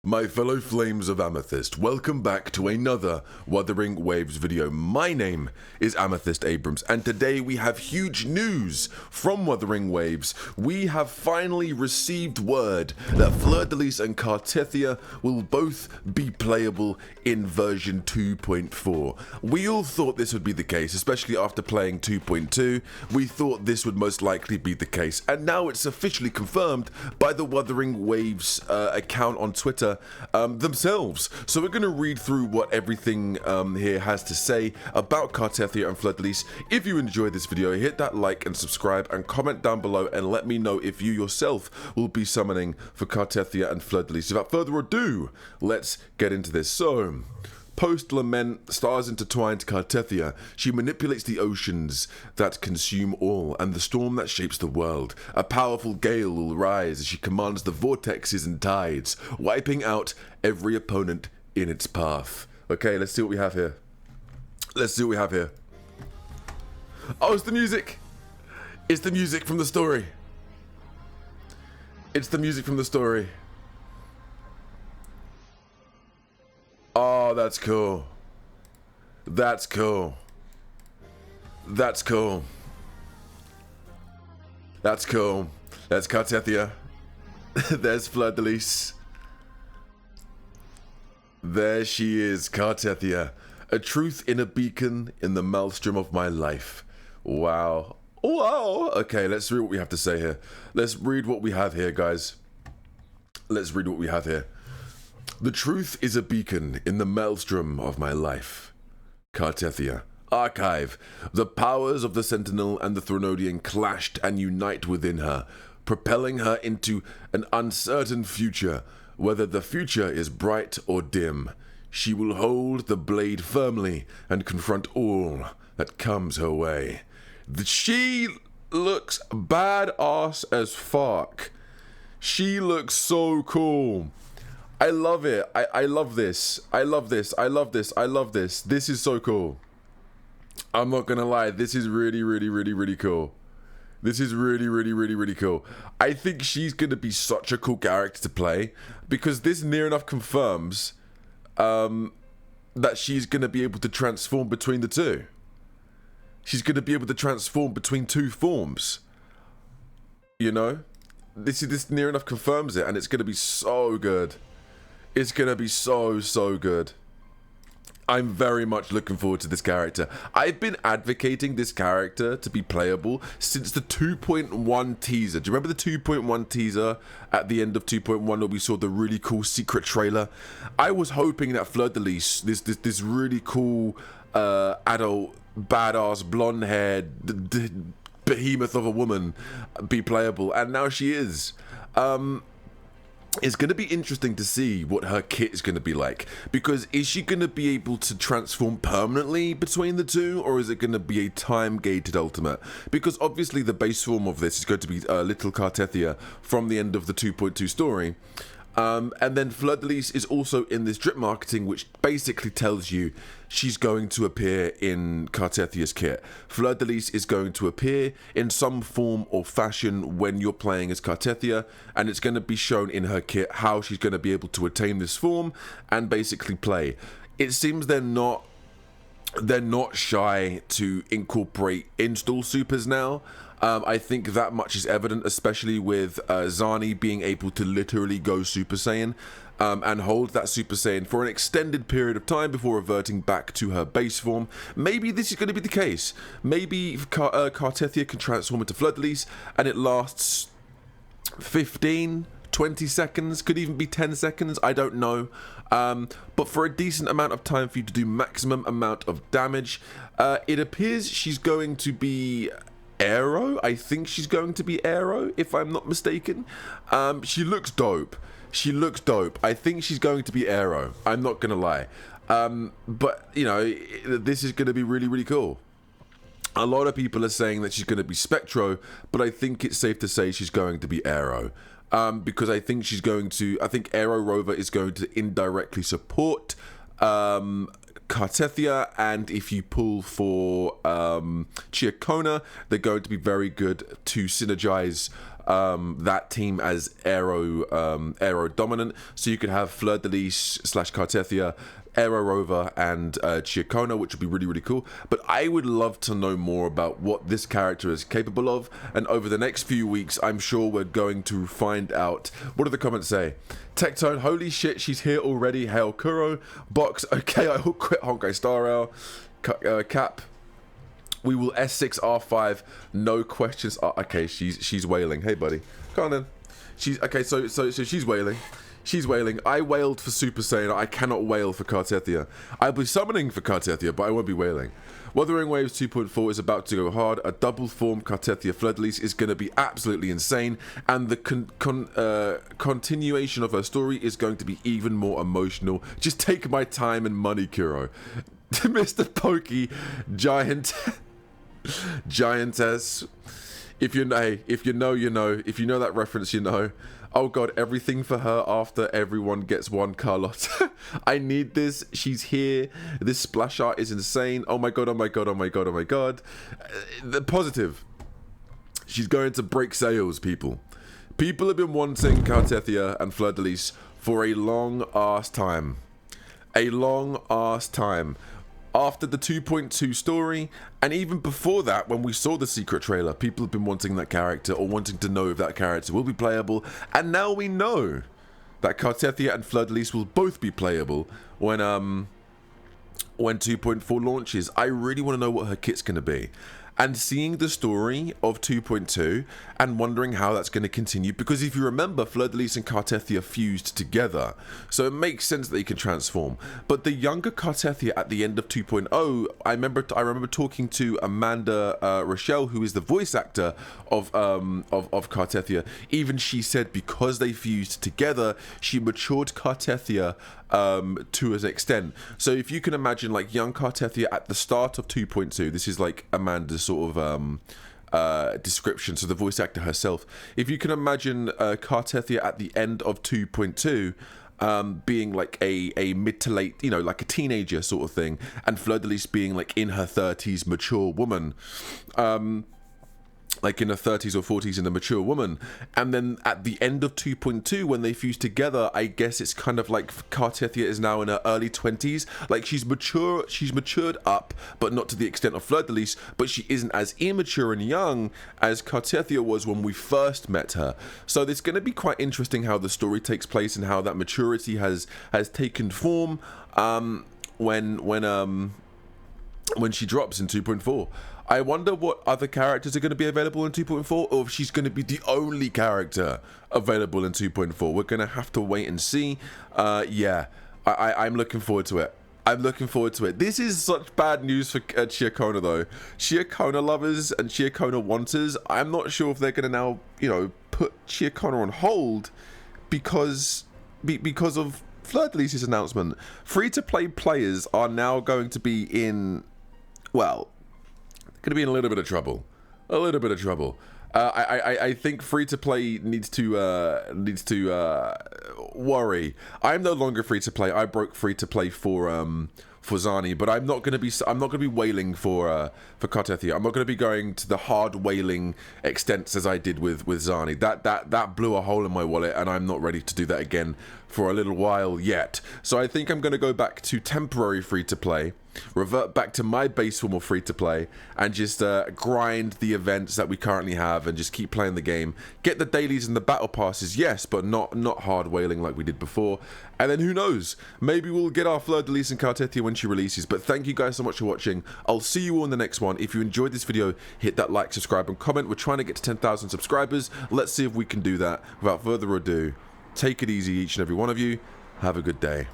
My fellow flames of Amethyst, welcome back to another Wuthering Waves video. My name is Amethyst Abrams, and today we have huge news from Wuthering Waves. We have finally received word that Fleur-De-Lys and Cartethiya will both be playable in version 2.4. We all thought this would be the case, especially after playing 2.2. We thought this would most likely be the case, and now it's officially confirmed by the Wuthering Waves account on Twitter themselves. So we're going to read through what everything here has to say about Cartethiya and Fleur-De-Lys. If you enjoyed this video, hit that like and subscribe and comment down below and let me know if you yourself will be summoning for Cartethiya and Fleur-De-Lys. Without further ado, let's get into this. So, post-lament, stars intertwined Cartethiya. She manipulates the oceans that consume all, and the storm that shapes the world. A powerful gale will rise as she commands the vortexes and tides, wiping out every opponent in its path. Okay, let's see what we have here. Let's see what we have here. Oh, it's the music! It's the music from the story. It's the music from the story. Oh, that's cool. That's cool. That's cool. That's cool. That's Cartethiya. There's Fleur-De-Lys. There she is, Cartethiya. A truth in a beacon in the maelstrom of my life. Wow. Wow. Okay, let's read what we have to say here. Let's read what we have here, guys. Let's read what we have here. The truth is a beacon in the maelstrom of my life. Cartethiya. Archive. The powers of the Sentinel and the Thronodian clashed and unite within her, propelling her into an uncertain future. Whether the future is bright or dim, she will hold the blade firmly and confront all that comes her way. She looks badass as fuck. She looks so cool. I love it. I love this. I love this. I love this. I love this. This is so cool. I'm not gonna lie. This is really, really, really, really cool. This is really, really, really, really cool. I think she's gonna be such a cool character to play because this near enough confirms that she's gonna be able to transform between the two. She's gonna be able to transform between two forms. You know, this near enough confirms it, and it's gonna be so good. It's gonna be so good. I'm very much looking forward to this character. I've been advocating this character to be playable since the 2.1 teaser. Do you remember the 2.1 teaser at the end of 2.1 where we saw the really cool secret trailer? I was hoping that Fleur-De-Lys, this really cool adult, badass, blonde-haired behemoth of a woman, be playable, and now she is. It's going to be interesting to see what her kit is going to be like, because is she going to be able to transform permanently between the two, or is it going to be a time-gated ultimate? Because obviously the base form of this is going to be little Cartethiya from the end of the 2.2 story. And then Fleur-De-Lys is also in this drip marketing, which basically tells you she's going to appear in Cartethiya's kit. Fleur-De-Lys is going to appear in some form or fashion when you're playing as Cartethiya, and it's going to be shown in her kit how she's going to be able to attain this form and basically play. It seems they're not shy to incorporate install supers now. I think that much is evident, especially with Zani being able to literally go Super Saiyan and hold that Super Saiyan for an extended period of time before reverting back to her base form. Maybe this is going to be the case. Maybe Cartethiya can transform into Fleur-De-Lys and it lasts 15, 20 seconds, could even be 10 seconds, I don't know. But for a decent amount of time for you to do maximum amount of damage. It appears she's going to be Aero. I think she's going to be Aero, if I'm not mistaken. She looks dope. She looks dope. I think she's going to be Aero. I'm not gonna lie. But you know, this is gonna be really, really cool. A lot of people are saying that she's gonna be Spectro, but I think it's safe to say she's going to be Aero. Because I think Aero Rover is going to indirectly support Cartethiya, and if you pull for Chiakona, they're going to be very good to synergize that team as aero dominant. So you could have Fleur-De-Lys / Cartethiya, Aero Rover, and Chiacona, which would be really, really cool. But I would love to know more about what this character is capable of, and over the next few weeks, I'm sure we're going to find out. What do the comments say? Tectone, holy shit, she's here already. Hail Kuro. Box, okay, I will quit Honkai Star Rail. Cap, we will S6 R5, no questions. Okay, she's wailing. Hey, buddy, come on then. She's okay. So she's wailing. She's wailing. I wailed for Super Saiyan. I cannot wail for Cartethiya. I'll be summoning for Cartethiya, but I won't be wailing. Wuthering Waves 2.4 is about to go hard. A double form Cartethiya Fleur-De-Lys is going to be absolutely insane, and the continuation of her story is going to be even more emotional. Just take my time and money, Kuro. Mr. Pokey, giantess. If you know, you know. If you know that reference, you know. Oh god, everything for her after everyone gets one Carlotta. I need this. She's here. This splash art is insane. Oh my god, oh my god, oh my god, oh my god. The positive. She's going to break sales, people. People have been wanting Cartethiya and Fleur-De-Lys for a long ass time. A long ass time. After the 2.2 story, and even before that, when we saw the secret trailer, people have been wanting that character, or wanting to know if that character will be playable, and now we know that Cartethiya and Fleur-De-Lys will both be playable when 2.4 launches. I really want to know what her kit's going to be. And seeing the story of 2.2 and wondering how that's going to continue, because if you remember, Fleur-De-Lys and Cartethiya fused together, so it makes sense that they can transform. But the younger Cartethiya at the end of 2.0, I remember talking to Amanda Rochelle, who is the voice actor of Cartethiya. Even she said because they fused together, she matured Cartethiya to an extent. So if you can imagine like young Cartethiya at the start of 2.2, this is like Amanda's sort of description, so the voice actor herself. If you can imagine Cartethiya at the end of 2.2 being like a mid to late, you know, like a teenager sort of thing, and Fleur-De-Lys being like in her 30s, mature woman, like in her 30s or 40s, in a mature woman. And then at the end of 2.2, when they fuse together, I guess it's kind of like Cartethiya is now in her early 20s. Like she's matured up, but not to the extent of Fleur-De-Lys, but she isn't as immature and young as Cartethiya was when we first met her. So it's going to be quite interesting how the story takes place and how that maturity has taken form when she drops in 2.4. I wonder what other characters are going to be available in 2.4, or if she's going to be the only character available in 2.4. We're going to have to wait and see. Yeah, I'm looking forward to it. I'm looking forward to it. This is such bad news for Chiacona, though. Chiacona lovers and Chiacona wanters, I'm not sure if they're going to now, you know, put Chiacona on hold because of Fleur-De-Lys' announcement. Free-to-play players are now going to be in, well, going to be in a little bit of trouble. A little bit of trouble. I think free to play needs to worry. I'm no longer free to play. I broke free to play for Zani, but I'm not going to be wailing for Cartethiya. I'm not going to be going to the hard wailing extents as I did with Zani. That blew a hole in my wallet, and I'm not ready to do that again for a little while yet. So I think I'm going to go back to temporary free to play, revert back to my base form of free to play, and just grind the events that we currently have and just keep playing the game. Get the dailies and the battle passes, yes, but not hard whaling like we did before. And then who knows, maybe we'll get our Fleur-De-Lys and Cartethiya when she releases. But thank you guys so much for watching. I'll see you all in the next one. If you enjoyed this video, hit that like, subscribe, and comment. We're trying to get to 10,000 subscribers. Let's see if we can do that. Without further ado, take it easy, each and every one of you. Have a good day.